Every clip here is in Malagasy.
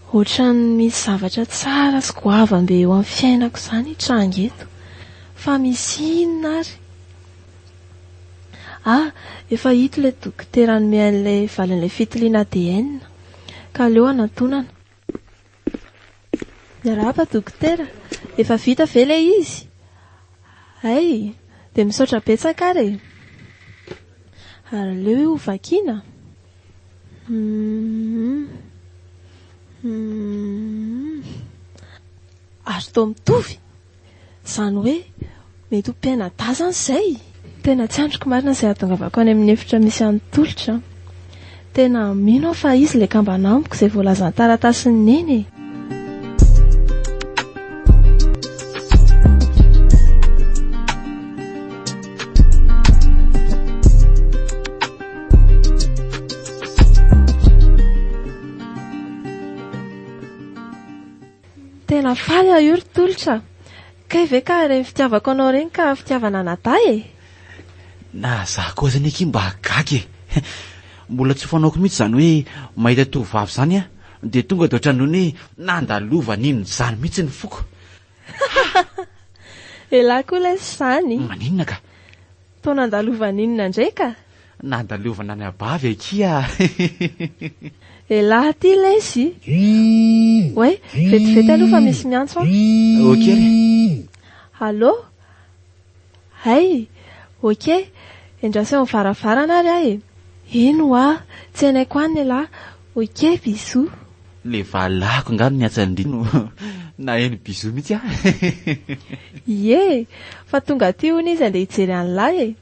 Ohatrany misy zavatra tsara sy goavambe eo amin'ny fiainako izany tranga eto. Fa misy inona ary? Efa hito ilay dokotera anome an'ilay valin'ilay fitiliana ADN. Ka aleo anantonana. Miarahaba dokotera, efa vita ve ilay izy? Dia misaotra betsaka ary. Ary aleo vakiana. Azo tao mitovy. Izany hoe mety ho mpiana-dazana izay. Tena tsy androko marina izay ahatongavako any amin'ny efitra misy an'ny tolotra. Tena mino aho fa izy ilay kambanamiko izay voalazany taratasy ny neny. Tena faly aho io ry tolotra. Kay ve ka ireny fitiavako anao ireny ka fitiavana nadahy e? Na za koa zany eky mba gaga e. Mbola tsy fanaoko mihitsy izany hoe mahita tovovavy izany a, dia tonga dia ohatran'ny hoe nandalova ninona izany mihitsy ny foko. Elahy koa ilay izany. Maninona ka? Tao nandalova ninona indray ka? Nandalovana ny abavy akia. Elahy ty ilay izy. Oe, vetivety aloha fa misy miantso aho. Ok. Allô? Ok. Endrasy ao mivaravarana ary aho e. Ino tsy hainako any elahy. Ok, bisous. Le valako ngano ny atsan-drino na eny bisous mihitsy a. Ie, fa tonga ty hono izy andeha hijery an'lahy e.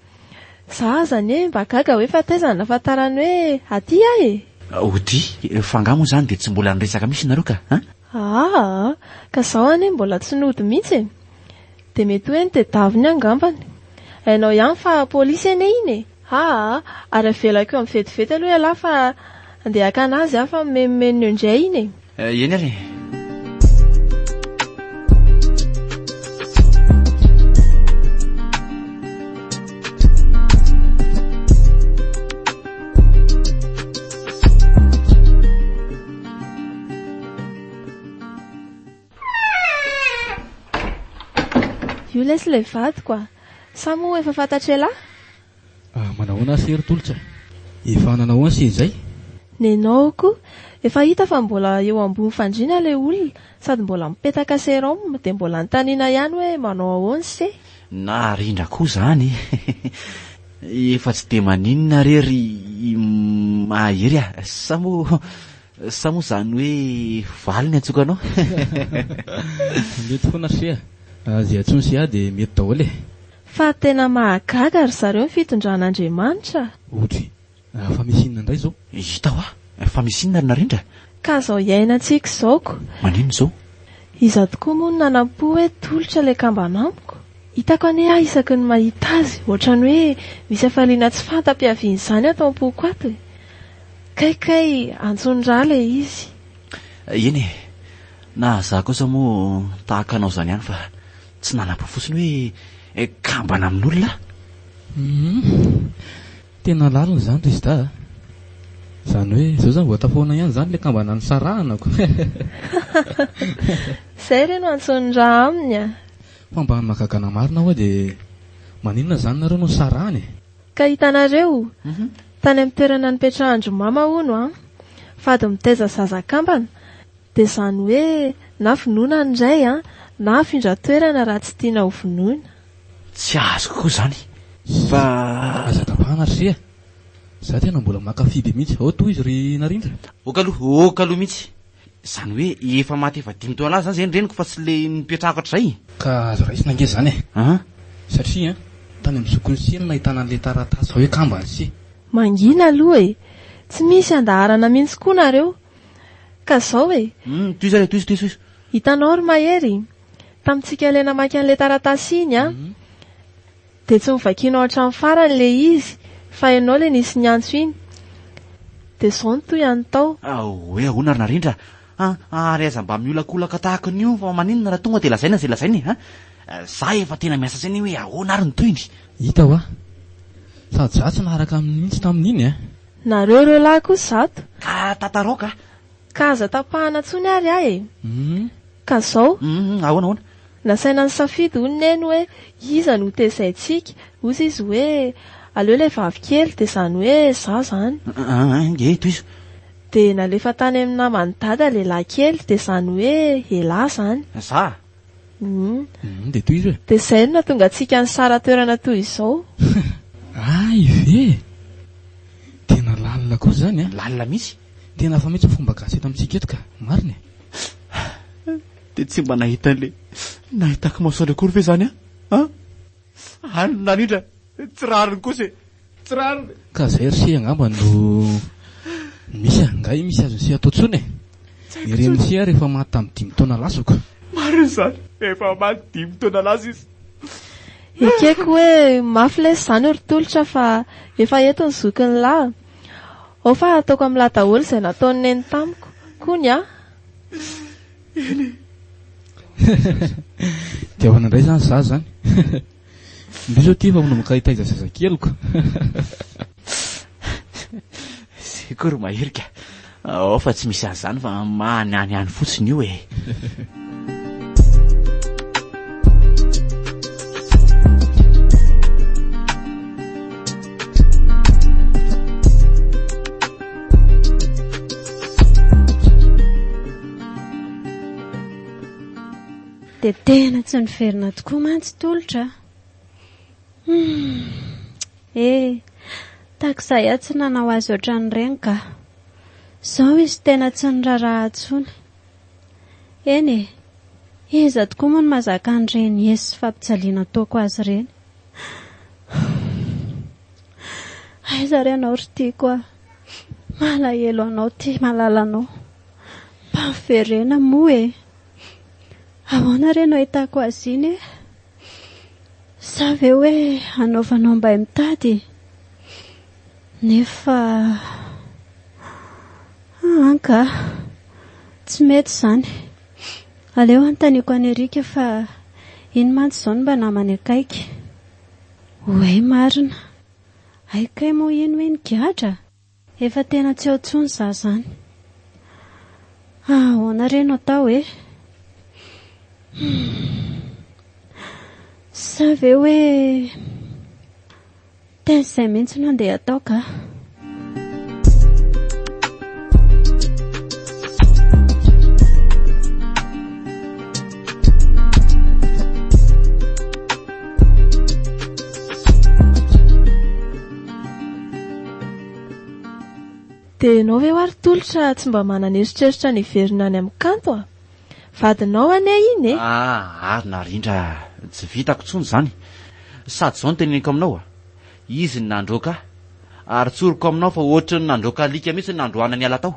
Za zany hoe mba gaga hoe fa taiza nafantarany hoe aty aho e. Ody, fangamo zany dia tsy mbola niresaka misy nareo ka? Ka zaho ane mbola tsy nody mihitsy e. Dia mety hoe nitedaviny angambany. Hainao ihany fa polisy ane iny e. Ary avelako eo amin'ny vetivety aloha elahy fa andeha haka anazy aho fa memeno indray iny e. Eny ary. Io lesy ilay vadiko sa moa efa fantatra elahy? Manahoana sery tolotra? Efa nanahoana se izay? Nenao koa efa hita fa mbola eo ambony fandriana ilay olona, sady mbola mipetaka sérum dia mbola nitaniana ihany hoe manao ahoana se. Na rindra koa zany. Efa tsy dia maninona rery mahery a. Sa moa zany hoe valy ny antsokanao. Mety foana se zay atsony se dia mety daholo e. Fa tena mahagaga ry zareo ny fitondran'Andriamanitra. Ohatra fa misy inona indray zao? Hita fa misy inona ary narindra? Ka zao iainantsika izaoko. Manino zao? Iza tokoa moa no nanampo hoe tolotra ilay kambanamiko. Hitako ane aho isaky ny mahita azy, ohatrany hoe misy hafaliana tsy fantam-piaviany izany atao am-poko ato e. Kaikay antsony rà ilay izy. Eny e, na za kosa moa tahaka anao izany ihany fa tsy nanampy fotsiny hoe kambana amin'olona. Tena lalina izany izy da. Izany hoe izao izany voatafoana ihany izany ilay kambana ny sarahanako. Izay ireny no antsony rà aminy a. Fa mba mahagagana marina hoa dia maninona izany nareo no sarahany? Ka hitanareo tany amin'ny toerana nipetrahandro mama hono fady mitaiza zazakambana, dia izany hoe na finoana indray na findran-toerana raha tsy tiana ho finoana. Tsy azo koa izany. Fa azatapahana ry za tena mbola makafiby mihitsy. Ao toy izy ry narindra. Okaloha mihitsy. Izany hoe efa maty efa 5 taona zany izay reniko fa tsy le nipetrahako hatrizay. Ka azo raisina ange izany e. Satria tany amin'ny zokony sy no nahitana an'ilay taratasy hoe kambany sy. Mangina aloha e. Tsy misy andaharana mihitsy koa nareo. Ka zao e. Toy. Hitanao ry mahery, tamintsika ilay namaky an'ilay taratasy iny dia tsy mivakianao hatramin'ny farany ilay izy, fa ianao ilay nisy ny antso iny. Dia izao no toy any tao. Hoe ahoana ary narindra? Ary aza mba miolakolaka tahaka an'io fa maninona raha tonga dia lazaina izay lazainy. Za efa tena miasa sainy hoe ahoana ary ny toyny. Hita hoa sady za tsy naharaka mihitsy tamin'iny nareo ireo lahy koa zato. Ka tataroaka. ka aza tapahana tsony ary ahy ka zao ahoana nasaina ny safidy ho neny hoe iza no tezaintsika ozy izy hoe aleo ilay vavikely dia izany hoe za zany eto izy dia nalefa tany amin'ny namany dada lehilahy kely dia izany hoe elahy zany za dia toy izy hoe dia izay no natonga antsika ny sara toerana toy izao ive tena lalina koa zany lalina misy tena fa mihitsy fomba gasy eto amintsika eto ka marina dia tsy mba nahitako masoandro akory ve zany nanindra tsy rariny kosa tsy rariny ka zay ry se angamba no misy ngay misy azo sy atao tsony ireny sy rehefa mahatamy 5 taona lasoko mariny zany efa maty 5 taona lasa izy ekeko hoe mafy lay zany ry tolotra fa efa eto ny zoky ny lahy ao fa ataoko amin'ny lahy daholo izay nataony neny tamiko kony dia avana indray zany za zany mbi zao ty fa mnomokahitaiza zazakeloko zay kory mahirika ao fa tsy misy azy zany fa mahanyany fotsiny io dia tena tsy niverina tokoa mantsy tolotra takizay ahy tsy nanao azy ohatran'ireny ka izao izy tena tsy niraraha tsony eny iza tokoa moa no mazaka an'ireny esy fampijaliana ataoko azy ireny aiza ry anao ry tiako malahelo anao ty malala anao mba miverena moa ahoana reny no ahitako azy iny sa ve hoe anaovanao mba mitady nefa anka tsy mety zany aleo antaniako any Erika fa iny mantsy izao no mba namany akaiky hoe marina aikay moa iny hoe ny gadra efa tena tsy ao tsony za zany ahoana reny atao sa ve hoe tena izay mihitsy no andeha atao ka dia ianao ve hoary tolotra tsy mba manana eritreritra ny hiverina any amin'ny kanto vadinao ane iny ary narindra tsy vitako tsony zany sady zao ny teneniko aminao izy ny nandroaka ary tsoroko aminao fa ohatry ny nandroaka alika mihitsy ny nandroana ny ala tao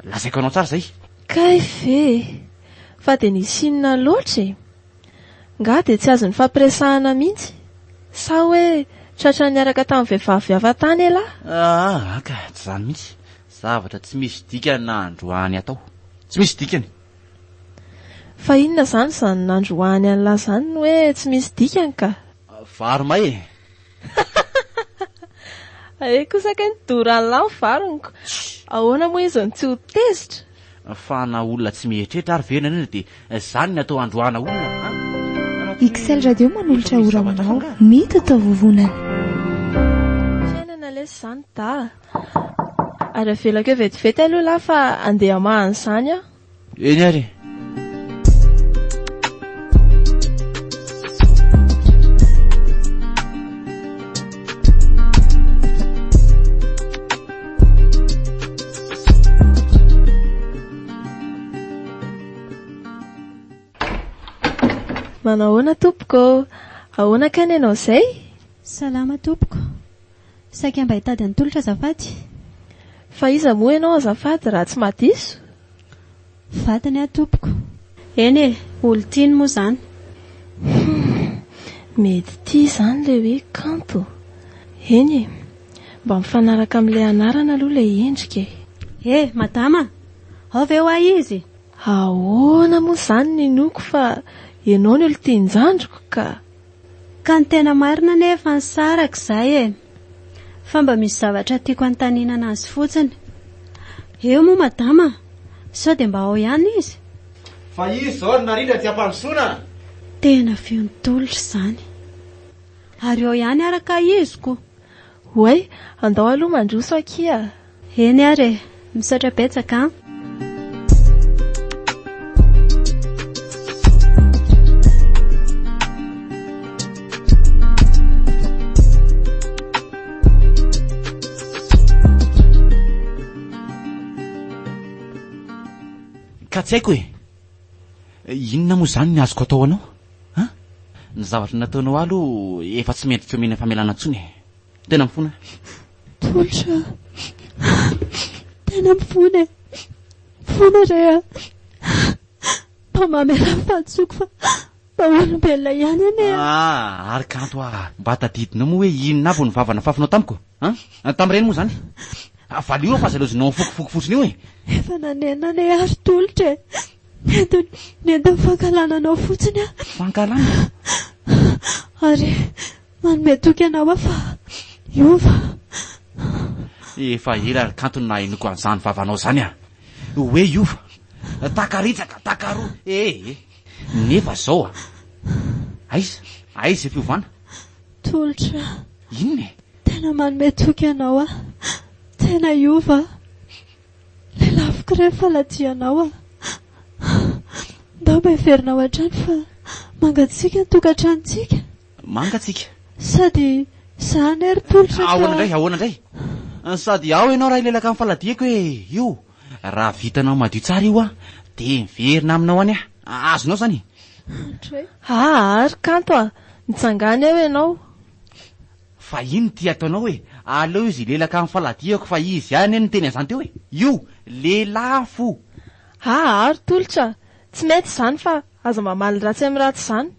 lazaiko anao tsara zay kay ve fa dia nisinina loatra nga dia tsy azo ny fampiresahana mihitsy sa hoe tratra niaraka tamin'ny vehivavy avatany elahy ka tsy zany mihitsy zavatra tsy misy dikany na androany atao tsy misy dikany fa inona zany zany nandroany an'lahy zany no hoe tsy misy dikany ka varomay kosaka ny doran'lahy varonyko ahoana moa izy ny tsy ho tezitra fa na olona tsy mieritreritra ary venana iny dia zany ny atao androana olona XL Radio manolotra oramanao mito atao vovonana fiainana lesy zany da ary avelako eo vetivety aloha lahy fa andeha mahany zany eny ary manahoana tompoko ahoana ka ny ianao izay salama tompoko saika mba hitady any tolotra azafady fa iza moa ianao azafady raha tsy madiso vatany ahy tompoko eny olontiany moa zany mety tia izany ilay hoe kanto eny mba mifanaraka amin'ilay anarana aloha ilay endrika madama ao ve ho ahy izy ahoana moa izany ny noko fa ianao ny olontianjandroko ka ny tena marina nefa ny saraka izay fa mba misy zavatra tiako antaninana azy fotsiny eo moa madama sao dia mba ao ihany izy fa izy zao narindra tsy ampandrosoana. tena fiontolotra izany ary ao ihany araka iziko. Oay, andao aloha mandroso akia. Eny ary misaotra betsaka. Ka tsy haiko inona moa zany ny azoko atao anao? Ny zavatra nataonao aloha efa tsy mendrika eo mena famelana ntsony. Tena mifona. Tolotra, tena mifona ray mba mamela fahatsoko fa olombelona ihany ane. Ary kanto mba tadidinao moa hoe inona avy ny vavana fafinao tamiko? Tamin'ireny moa zany. Valio fa zalozinao fokofoko fotsiny io efa nanena ane ary tolotra nento fankalananao fotsiny fankalana ary manome toky anao fa iova efa ela ary kanto nahinoko an'izany vavanao zany hoe iova takaritsaka takaroa nefa zao aiza fiovana tolotra inona tena manome toky anao tena iova le laviko rehefa ladianao ndao meverinao hatrany fa mangatsika nytokantranontsika. Mangatsika sady zany ery tolotra ahoana indray sady ao ianao raha ilelaka amin'ny faladiako hoe io raha vitanao madio tsara io dia miverina aminao any azonao zany. Ary kanto nitsangany ao ianao. Fa ino ty ataonao hoe aleo izy lelaka amin'ny faladiako fa izy ihany ny teny an'izany teo hoe io lelafo. Ary tolotra tsy mety izany fa aza mamaly ratsy amin'ny ratsy izany.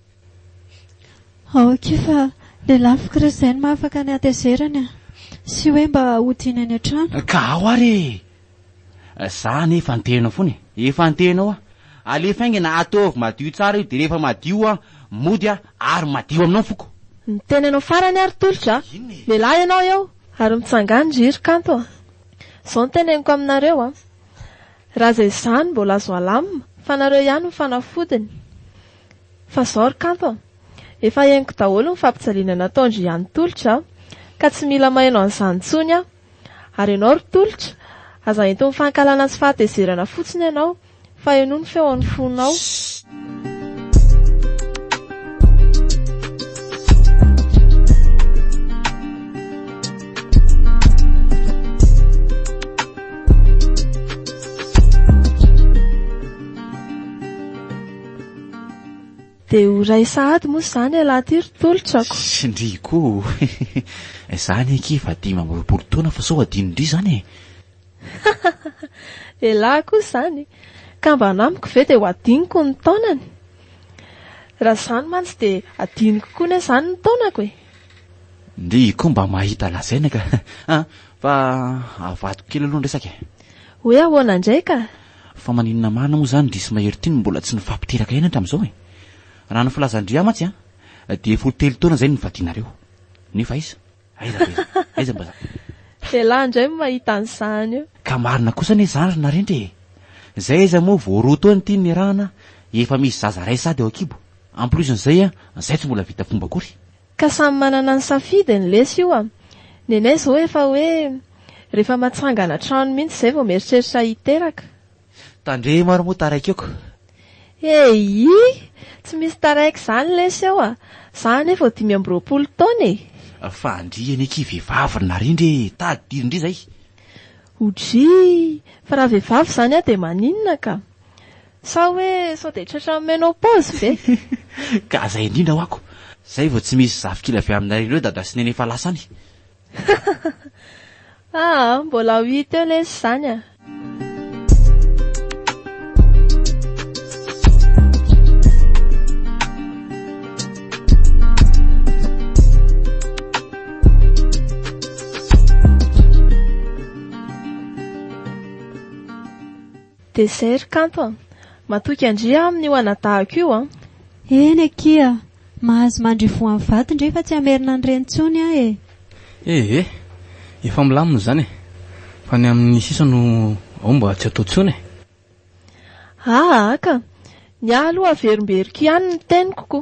Aoke fa le laviko rehetra izay no mahafaka ny atezerany sy hoe mba hodiany any an-trano. Ka ao ary za nefa antenao foana efa antenao alefa aingana ataovy madio tsara io dia rehefa madio mody ary madio aminao foko. Ny tenenao farany ary tolotra lehilahy ianao eo ary mitsangany jiry kanto zao ny teneniko aminareo raha izay izany mbola azo alamina fa nareo ihany ny fanafodiny. Fa zao ry kanto efa henoko daholo ny fampijaliana nataondry ihany tolotra ka tsy mila mahaino an'izany intsony ary ianao ry tolotra aza ento mifankalana sy fahatezerana fotsiny ianao fa eno ny feon'ny fonao. Dia ho ray sahady moa izany alaty ry tolotrako. Sindriko zany efa 5 taona fa sao adinindry zany Elahy koa izany ka mba namiko ve dia ho adiniko ny taonany. Raha izany mantsy dia adiniko koa ne izany ny taonako ndriko mba mahita lazaina ka fa avadiko kely aloha nresaka hoe ahoana indray ka. fa maninona marina moa zany ndrisy mahery tiny mbola tsy nifampiteraka eny hatramin'izao raha ny filazandria mantsy dia 13 taona zay nyvadinareo nefa aiza mba Elahy indray mahita an'izany io. ka marina kosa ne zany ry narendry zay iza moa voaroa taona ty ny rahana efa misy zaza ray sady ao akibo en plus n'izay zay tsy mbola vita fomba akory. Ka samy manana ny safidy ny lesy io nenay zao efa hoe rehefa matsangana trano mihitsy zay vao mieritreritra hiteraka. Tandre maro moa taraiky eoko. Tsy misy taraiky izany lesy ao zany efa 5 taona fa andriany eky vehivavy narindry tadidindry zay. Odry fa raha vehivavy zany dia maninona ka sa hoe sao dia tratra menopause ve. Ka zay indrindra hoako zay vao tsy misy zafikila avy aminareo reo dada sy neny efa lasany. Mbola 8 eo lesy izany dia zay ry kanto matoky andria amin'ny hoana tahaka io eny akia mahazo mandrivoan'ny vato ndray fa tsy amerina ny rentsony efa milamina zany fa ny amin'ny sisa no ao mba tsy atao tsony Aka ny aloha averimberiko ihany ny teniko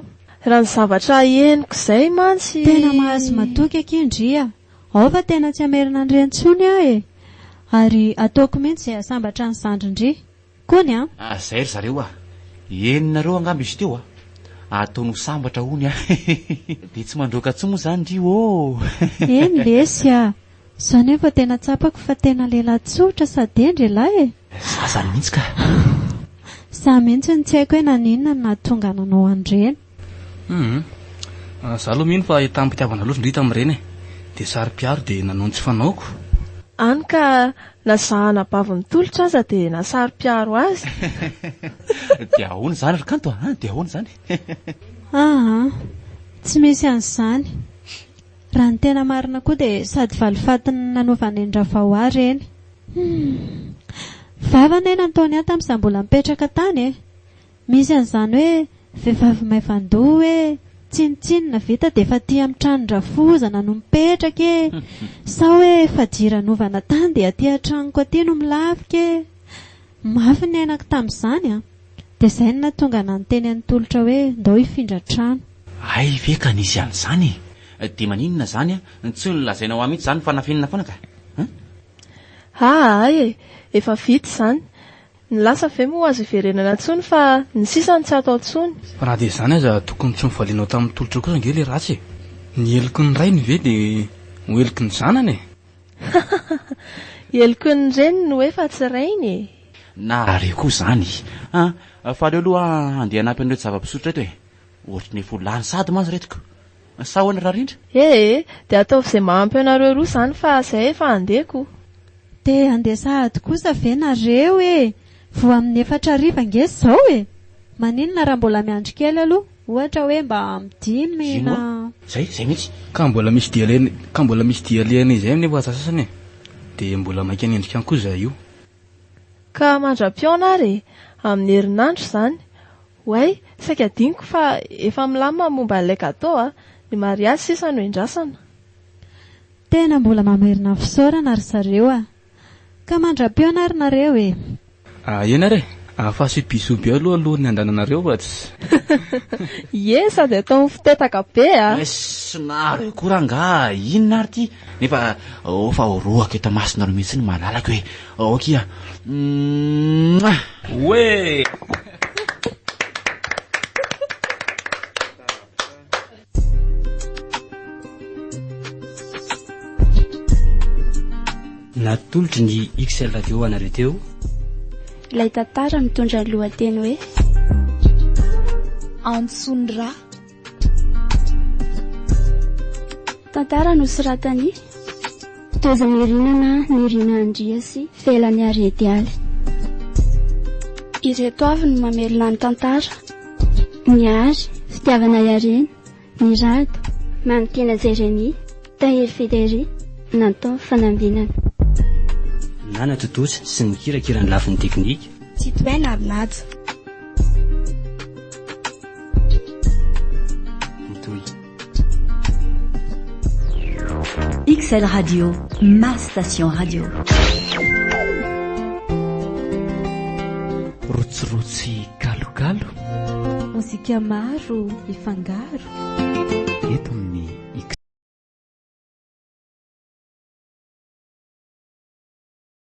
raha ny zavatra henoko izay mantsy tena mahazo matoky akindria ao fa tena tsy amerina ny rentsony aho e ary ataoko mihitsy izay asambatra ny zandrindri kony zay ry zareo eninareo angamba izy teo ataony ho sambatra hony dia tsy mandroaka tso moa zany ry eny lesy zany efa tena tsapako fa tena lehilahy tsotra sady endry lahy zazany mihitsy ka za mihitsy ny tsy haiko hoe naninona no nahatonga nanao andreny za aloha mihiny fa tampitiavana loatra ndrita amin'ireny dia sary-piaro dia nanao ny tsy fanaoko any ka nazahana bavy mitolotra aza dia nasary-piaro azy dia ahoana zany ry kanto dia ahoana zany tsy misy an'izany raha ny tena marina koa dia sady valifatiny nanaovany endravao reny vavana eny nataony ahy tamin'izay mbola mipetraka tany misy an'izany hoe vehivavy maivandoha hoe tsinitsinina vita dia efa tia amin'ny tranondrafozana no mipetraka sa hoe fadiran'ovana tany dia aty an-tranoko aty no milafika mafy ny ainako tamin'izany dia izay no natonga nanonteny any tolotra hoe ndao hifindra trano ay ve ka nisy an'izany dia maninona zany tsy nolazaina ho amitsy zany fanafinina foana ka ay efa vita izany ny lasa ve moa azo iverenana tsony fa ny sisany tsy atao tsony fa raha dia izany aza tokony tsy mivalianao tamin'ny tolotra kosa nge le ratsy ny eloko ny rainy ve dia ho eloko ny zanany eloko ny reny no efa tsy rainy na are koa zany fa leo aloha andeha hanampy an'ireo zava-pisotra reto ohatry ny efa lany sady manzy retiko sa hoana raha rindra dia ataovy izay mahampy anareo roa zany fa izay efa andehako dia andeha sahady kosa ve nareo vo amin'ny 4 riva nge zao maninona raha mbola miandry kely aloha ohatra hoe mba midimy na zay mihitsy ka mbola misy dia lehana izay nefa sasasany dia mbola maika nyendrika any koa za io ka mandra-piona ary amin'ny herinandro izany hoay saika adiniko fa efa milamina momba n'ilay gatao ny mariazy sisa no endrasana tena mbola mamerina fisaorana ry zareo ka mandra-piona ary nareo ena re fa sy bisoby aloha alohan'ny andananareo fa tsy sady atao fitetaka be synareo koranga inona ary ty nefa fa oroaka eto masina ro mihitsy ny malalaka hoe okia hoe natolotry ny XL radio anareo teo ilay tantara mitondra ny lohateny hoe Antsondra tantara nosoratany Tozamirina Nirina Andriasy Felany Aredialy ireto avy no mamelona ny tantara ny ary fitiavana iarena ny rado Manokena Jeremy Tahiry Federy natao fanambinana nana totosa sy ny kirakira ny lafin'ny teknika Titoena Abinaja mitoy XL Radio, ma station radio. Rotsirotsy galogalo mozika maro ifangaro eto